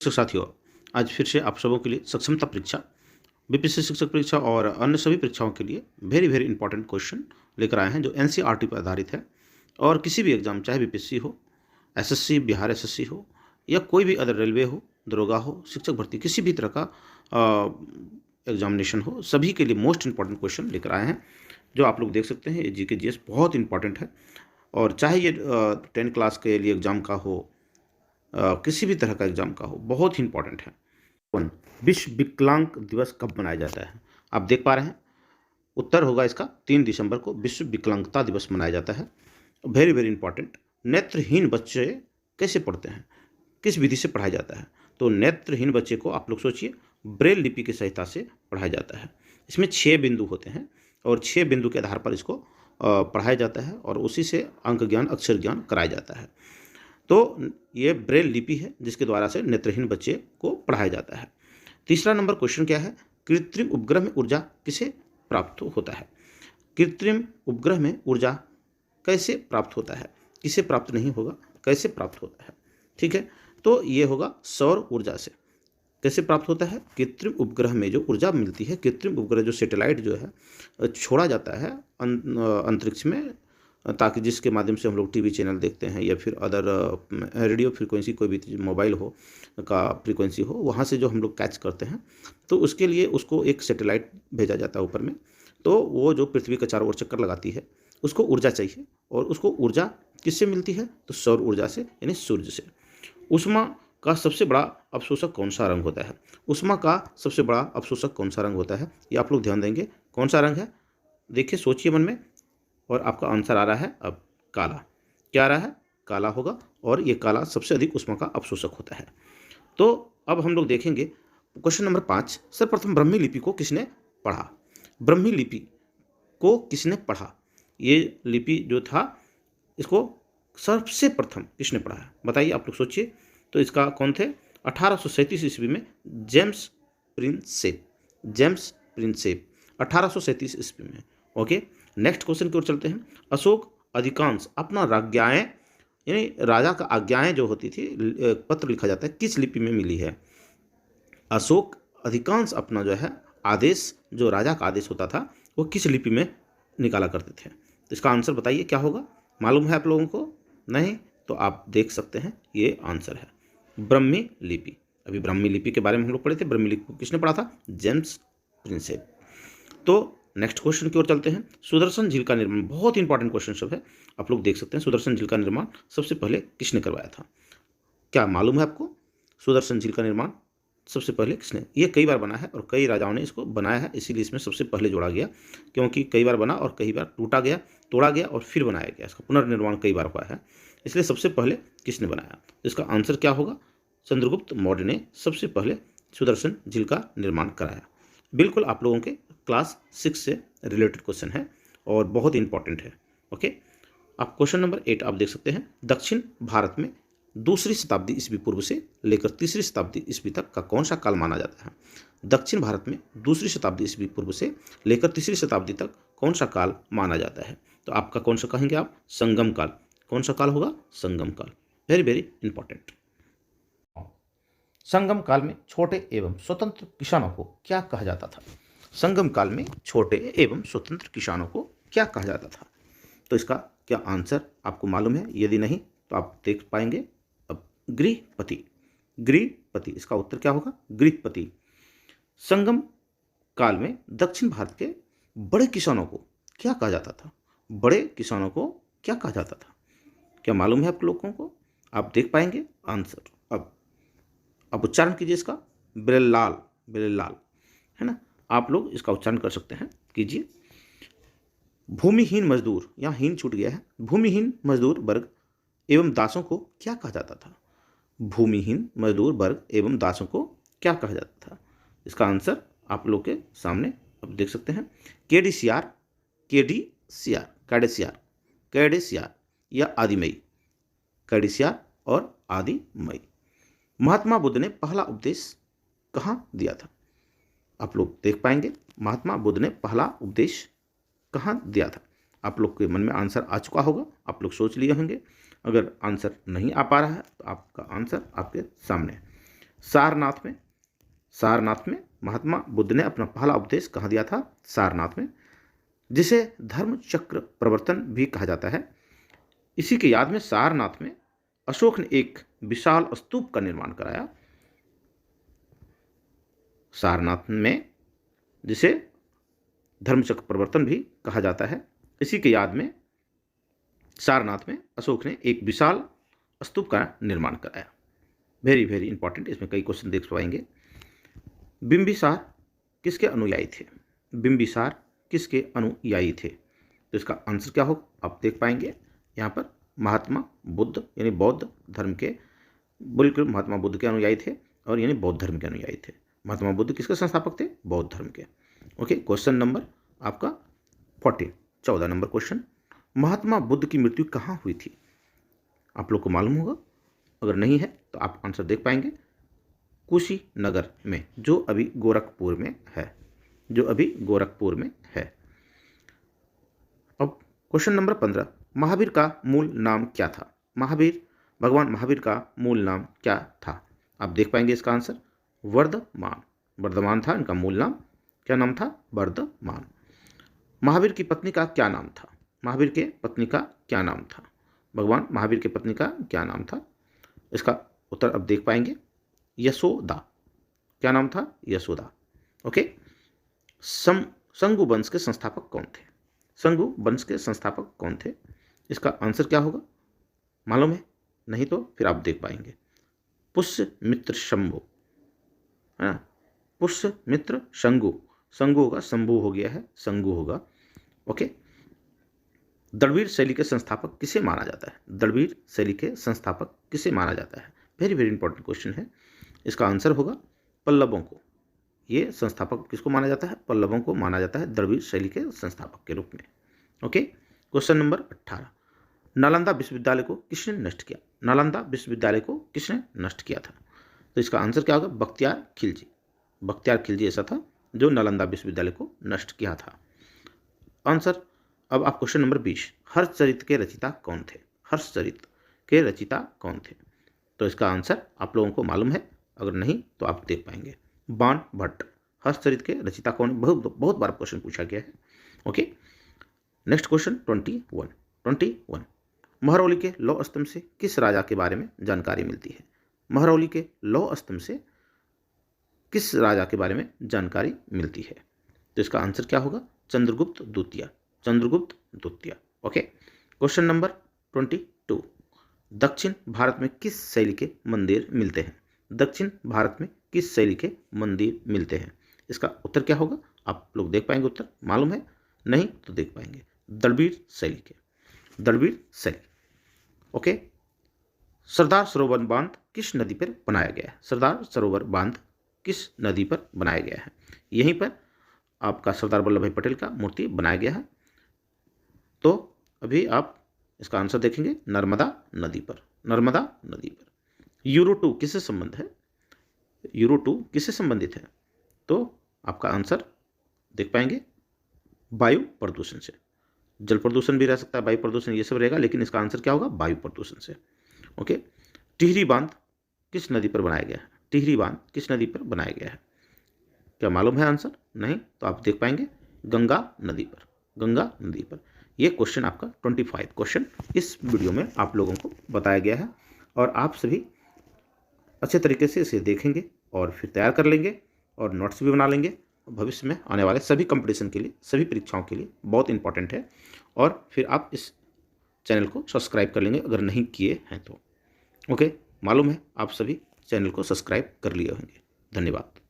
शिक्षक साथियों, आज फिर से आप सबों के लिए सक्षमता परीक्षा, बीपीएससी शिक्षक परीक्षा और अन्य सभी परीक्षाओं के लिए वेरी वेरी इंपॉर्टेंट क्वेश्चन लेकर आए हैं जो एनसीईआरटी पर आधारित है। और किसी भी एग्जाम, चाहे बीपीएससी हो, एसएससी, बिहार एसएससी हो या कोई भी अदर, रेलवे हो, दरोगा हो, शिक्षक भर्ती, किसी भी तरह का एग्जामिनेशन हो, सभी के लिए मोस्ट इंपॉर्टेंट क्वेश्चन लेकर आए हैं जो आप लोग देख सकते हैं। ये जीके जीएस बहुत इंपॉर्टेंट है और चाहे ये 10 क्लास के लिए एग्जाम का हो, किसी भी तरह का एग्जाम का हो, बहुत ही इंपॉर्टेंट है। विश्व विकलांग दिवस कब मनाया जाता है? आप देख पा रहे हैं, उत्तर होगा इसका 3 दिसंबर को विश्व विकलांगता दिवस मनाया जाता है। Very very important. नेत्रहीन बच्चे कैसे पढ़ते हैं, किस विधि से पढ़ाया जाता है? तो नेत्रहीन बच्चे को आप लोग सोचिए, ब्रेल लिपि की सहायता से पढ़ाया जाता है। इसमें 6 बिंदु होते हैं और 6 बिंदु के आधार पर इसको पढ़ाया जाता है और उसी से अंक ज्ञान, अक्षर ज्ञान कराया जाता है। तो ये ब्रेल लिपि है जिसके द्वारा से नेत्रहीन बच्चे को पढ़ाया जाता है। तीसरा नंबर क्वेश्चन क्या है? कृत्रिम उपग्रह में ऊर्जा किसे प्राप्त होता है? कृत्रिम उपग्रह में ऊर्जा कैसे प्राप्त होता है? किसे प्राप्त नहीं होगा, कैसे प्राप्त होता है? ठीक है, तो ये होगा सौर ऊर्जा से। कैसे प्राप्त होता है? कृत्रिम उपग्रह में जो ऊर्जा मिलती है, कृत्रिम उपग्रह जो सैटेलाइट जो है छोड़ा जाता है अंतरिक्ष में, ताकि जिसके माध्यम से हम लोग टीवी चैनल देखते हैं या फिर अदर रेडियो फ्रीक्वेंसी, कोई भी मोबाइल हो का फ्रीक्वेंसी हो, वहाँ से जो हम लोग कैच करते हैं, तो उसके लिए उसको एक सैटेलाइट भेजा जाता है ऊपर में। तो वो जो पृथ्वी के चारों ओर चक्कर लगाती है, उसको ऊर्जा चाहिए और उसको ऊर्जा किससे मिलती है? तो सौर ऊर्जा से, यानी सूर्य से। ऊष्मा का सबसे बड़ा अवशोषक कौन सा रंग होता है? ऊष्मा का सबसे बड़ा अवशोषक कौन सा रंग होता है? ये आप लोग ध्यान देंगे। कौन सा रंग है? देखिए, सोचिए मन में, और आपका आंसर आ रहा है अब काला। क्या आ रहा है? काला होगा, और ये काला सबसे अधिक ऊष्मा का अवशोषक होता है। तो अब हम लोग देखेंगे क्वेश्चन नंबर 5। सर्वप्रथम ब्राह्मी लिपि को किसने पढ़ा? ब्राह्मी लिपि को किसने पढ़ा? ये लिपि जो था, इसको सबसे प्रथम किसने पढ़ा है? बताइए, आप लोग सोचिए। तो इसका कौन थे? 1837 ईस्वी में जेम्स प्रिंसेप। जेम्स प्रिंसेप 1837 ईस्वी में। ओके, नेक्स्ट क्वेश्चन की ओर चलते हैं। अशोक अधिकांश अपना राज्ञाएं, यानी राजा का आज्ञाएं जो होती थी, पत्र लिखा जाता है, किस लिपि में मिली है? अशोक अधिकांश अपना जो है आदेश, जो राजा का आदेश होता था, वो किस लिपि में निकाला करते थे? तो इसका आंसर बताइए क्या होगा? मालूम है आप लोगों को? नहीं तो आप देख सकते हैं, ये आंसर है ब्राह्मी लिपि। अभी ब्राह्मी लिपि के बारे में हम लोग पढ़े थे। ब्राह्मी लिपि को किसने पढ़ा था? James Prinsep. तो नेक्स्ट क्वेश्चन की ओर चलते हैं। सुदर्शन झील का निर्माण, बहुत इंपॉर्टेंट क्वेश्चन सब है, आप लोग देख सकते हैं। सुदर्शन झील का निर्माण सबसे पहले किसने करवाया था? क्या मालूम है आपको? सुदर्शन झील का निर्माण सबसे पहले किसने? ये कई बार बना है और कई राजाओं ने इसको बनाया है, इसीलिए इसमें सबसे पहले जोड़ा गया, क्योंकि कई बार बना और कई बार टूटा गया, तोड़ा गया और फिर बनाया गया। इसका पुनर्निर्माण कई बार हुआ है, इसलिए सबसे पहले किसने बनाया? इसका आंसर क्या होगा? चंद्रगुप्त मौर्य ने सबसे पहले सुदर्शन झील का निर्माण कराया। बिल्कुल आप लोगों के क्लास 6 से रिलेटेड क्वेश्चन है और बहुत इंपॉर्टेंट है। ओके, आप क्वेश्चन नंबर 8 आप देख सकते हैं। दक्षिण भारत में दूसरी शताब्दी ईस्वी पूर्व से लेकर तीसरी शताब्दी ईस्वी तक का कौन सा काल माना जाता है? दक्षिण भारत में दूसरी शताब्दी ईस्वी पूर्व से लेकर तीसरी शताब्दी तक कौन सा काल माना जाता है? तो आपका कौन सा कहेंगे आप? संगम काल। कौन सा काल होगा? संगम काल। Very very important. संगम काल में छोटे एवं स्वतंत्र किसानों को क्या कहा जाता था? संगम काल में छोटे एवं स्वतंत्र किसानों को क्या कहा जाता था? तो इसका क्या आंसर आपको मालूम है? यदि नहीं तो आप देख पाएंगे अब। गृहपति। गृहपति, इसका उत्तर क्या होगा? गृहपति। संगम काल में दक्षिण भारत के बड़े किसानों को क्या कहा जाता था? बड़े किसानों को क्या कहा जाता था? क्या मालूम है आप लोगों को? आप देख पाएंगे आंसर। अब उच्चारण कीजिए इसका। बिरलाल। बिरलाल, है ना? आप लोग इसका उच्चारण कर सकते हैं, कीजिए। भूमिहीन मजदूर, यहाँ हीन छूट गया है। भूमिहीन मजदूर वर्ग एवं दासों को क्या कहा जाता था? भूमिहीन मजदूर वर्ग एवं दासों को क्या कहा जाता था? इसका आंसर आप लोग के सामने अब देख सकते हैं। केडीसीआर, केडीसीआर, कैडेसियार, कैडेसियार या आदिमयी। कैडेसियार और आदिमयी। महात्मा बुद्ध ने पहला उपदेश कहाँ दिया था? आप लोग देख पाएंगे। महात्मा बुद्ध ने पहला उपदेश कहाँ दिया था? आप लोग के मन में आंसर आ चुका होगा, आप लोग सोच लिए होंगे। अगर आंसर नहीं आ पा रहा है तो आपका आंसर आपके सामने है। सारनाथ में महात्मा बुद्ध ने अपना पहला उपदेश कहाँ दिया था? सारनाथ में, जिसे धर्म चक्र प्रवर्तन भी कहा जाता है। इसी के याद में सारनाथ में अशोक ने एक विशाल स्तूप का निर्माण कराया। सारनाथ में, जिसे धर्मचक्र प्रवर्तन भी कहा जाता है, इसी के याद में सारनाथ में अशोक ने एक विशाल स्तूप का निर्माण कराया। वेरी वेरी इंपॉर्टेंट, इसमें कई क्वेश्चन देख पाएंगे। बिंबिसार किसके अनुयायी थे? बिंबिसार किसके अनुयायी थे? तो इसका आंसर क्या होगा? आप देख पाएंगे यहाँ पर महात्मा बुद्ध यानी बौद्ध धर्म के, बिल्कुल महात्मा बुद्ध के अनुयायी थे, और यानी बौद्ध धर्म के अनुयायी थे। महात्मा बुद्ध किसके संस्थापक थे? बौद्ध धर्म के। ओके, क्वेश्चन नंबर आपका 14 नंबर क्वेश्चन, महात्मा बुद्ध की मृत्यु कहाँ हुई थी? आप लोग को मालूम होगा, अगर नहीं है तो आप आंसर देख पाएंगे। कुशीनगर में, जो अभी गोरखपुर में है, जो अभी गोरखपुर में है। अब क्वेश्चन नंबर 15, महावीर का मूल नाम क्या था? भगवान महावीर का मूल नाम क्या था? आप देख पाएंगे इसका आंसर वर्धमान था इनका मूल नाम। क्या नाम था? वर्धमान। महावीर की पत्नी का क्या नाम था? महावीर के पत्नी का क्या नाम था? भगवान महावीर की पत्नी का क्या नाम था? इसका उत्तर अब देख पाएंगे, यशोदा। क्या नाम था? यशोदा। ओके, शंगु वंश के संस्थापक कौन थे? शंगु वंश के संस्थापक कौन थे? इसका आंसर क्या होगा? मालूम है? नहीं तो फिर आप देख पाएंगे, पुष्यमित्र शंभु, है ना? पुष्यमित्र शंगु, शंगु होगा, शंभु हो गया है, शंगु होगा। ओके, द्रविड़ शैली के संस्थापक किसे माना जाता है? द्रविड़ शैली के संस्थापक किसे माना जाता है? वेरी वेरी इंपॉर्टेंट क्वेश्चन है। इसका आंसर होगा पल्लवों को। ये संस्थापक किसको माना जाता है? पल्लवों को माना जाता है द्रविड़ शैली के संस्थापक के रूप में। ओके, क्वेश्चन नंबर 18, नालंदा विश्वविद्यालय को किसने नष्ट किया? नालंदा विश्वविद्यालय को किसने नष्ट किया था? तो इसका आंसर क्या होगा? बख्तियार खिलजी। बख्तियार खिलजी ऐसा था जो नालंदा विश्वविद्यालय को नष्ट किया था। आंसर अब आप क्वेश्चन नंबर 20, हर्षचरित के रचयिता कौन थे? हर्षचरित के रचयिता कौन थे? तो इसका आंसर आप लोगों को मालूम है, अगर नहीं तो आप देख पाएंगे, बाण भट्ट। हर्षचरित के रचयिता कौन है? बहुत बार क्वेश्चन पूछा गया है। ओके, नेक्स्ट क्वेश्चन 21, महरौली के लौह स्तंभ से किस राजा के बारे में जानकारी मिलती है? महरौली के लौह स्तंभ से किस राजा के बारे में जानकारी मिलती है? तो इसका आंसर क्या होगा? चंद्रगुप्त द्वितीय। चंद्रगुप्त द्वितीय। ओके, क्वेश्चन नंबर 22, दक्षिण भारत में किस शैली के मंदिर मिलते हैं? दक्षिण भारत में किस शैली के मंदिर मिलते हैं? इसका उत्तर क्या होगा? आप लोग देख पाएंगे, उत्तर मालूम है? नहीं तो देख पाएंगे, द्रविड़ शैली के। द्रविड़ शैली। ओके, सरदार सरोवर बांध किस नदी पर बनाया गया है? सरदार सरोवर बांध किस नदी पर बनाया गया है? यहीं पर आपका सरदार वल्लभ भाई पटेल का मूर्ति बनाया गया है। तो अभी आप इसका आंसर देखेंगे, नर्मदा नदी पर। नर्मदा नदी पर। यूरो 2 किससे संबंध है? यूरो 2 किससे संबंधित है? तो आपका आंसर देख पाएंगे, वायु प्रदूषण से। जल प्रदूषण भी रह सकता है, वायु प्रदूषण, ये सब रहेगा, लेकिन इसका आंसर क्या होगा? वायु प्रदूषण से। ओके, टिहरी बांध किस नदी पर बनाया गया है? टिहरी बांध किस नदी पर बनाया गया है? क्या मालूम है आंसर? नहीं तो आप देख पाएंगे, गंगा नदी पर। गंगा नदी पर। ये क्वेश्चन आपका 25 क्वेश्चन इस वीडियो में आप लोगों को बताया गया है, और आप सभी अच्छे तरीके से इसे देखेंगे और फिर तैयार कर लेंगे और नोट्स भी बना लेंगे। भविष्य में आने वाले सभी कंपटीशन के लिए, सभी परीक्षाओं के लिए बहुत इंपॉर्टेंट है। और फिर आप इस चैनल को सब्सक्राइब कर लेंगे अगर नहीं किए हैं तो। ओके, मालूम है आप सभी चैनल को सब्सक्राइब कर लिए होंगे। धन्यवाद।